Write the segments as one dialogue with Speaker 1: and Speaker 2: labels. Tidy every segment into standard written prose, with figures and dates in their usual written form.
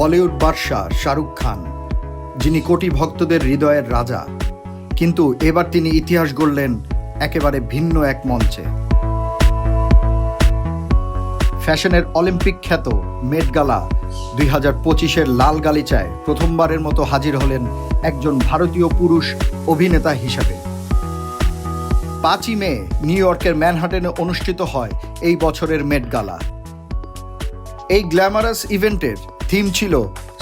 Speaker 1: বলিউড বাদশা শাহরুখ খান, যিনি কোটি ভক্তদের হৃদয়ের রাজা, কিন্তু এবার তিনি ইতিহাস গড়লেন একেবারে ভিন্ন এক মঞ্চে। ফ্যাশনের অলিম্পিক খ্যাত মেট গালা 2025-এর লাল গালিচায় প্রথমবারের মতো হাজির হলেন একজন ভারতীয় পুরুষ অভিনেতা হিসাবে। 5ই মে নিউ ইয়র্কের ম্যানহাটনে অনুষ্ঠিত হয় এই বছরের মেট গালা। এই গ্ল্যামারাস ইভেন্টের থিম ছিল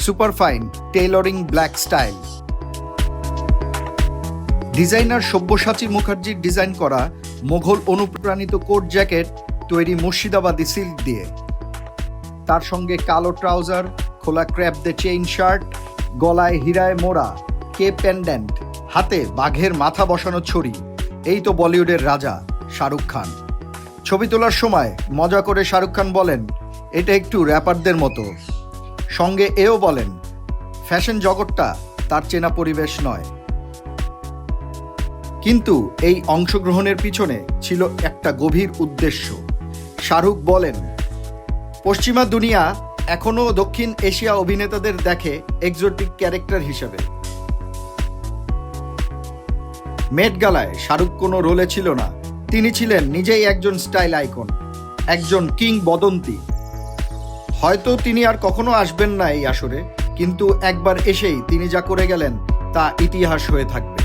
Speaker 1: superfine tailoring black style. Designer Sabyasachi মুখার্জির ডিজাইন করা মোঘল অনুপ্রাণিত কোট জ্যাকেট তৈরি মুর্শিদাবাদী সিল্ক দিয়ে, তার সঙ্গে কালো ট্রাউজার, খোলা ক্র্যাপ দে চেইন শার্ট, গলায় হীরায় মোড়া কে পেন্ডেন্ট, হাতে বাঘের মাথা বসানো ছড়ি। এই তো বলিউডের রাজা শাহরুখ খান। ছবি তোলার সময় মজা করে শাহরুখ খান বলেন, এটা একটু র্যাপারদের মতো। সঙ্গে এও বলেন, ফ্যাশন জগৎটা তার চেনা পরিবেশ নয়। কিন্তু এই অংশগ্রহণের পিছনে ছিল একটা গভীর উদ্দেশ্য। শাহরুখ বলেন, পশ্চিমা দুনিয়া এখনও দক্ষিণ এশিয়া অভিনেতাদের দেখে এক্সোটিক ক্যারেক্টার হিসেবে। মেট গালায় শাহরুখ কোনো রোলে ছিল না, তিনি ছিলেন নিজেই একজন স্টাইল আইকন, একজন কিংবদন্তি। হয়তো তিনি আর কখনো আসবেন না এই আসরে, কিন্তু একবার এসেই তিনি যা করে গেলেন তা ইতিহাস হয়ে থাকবে।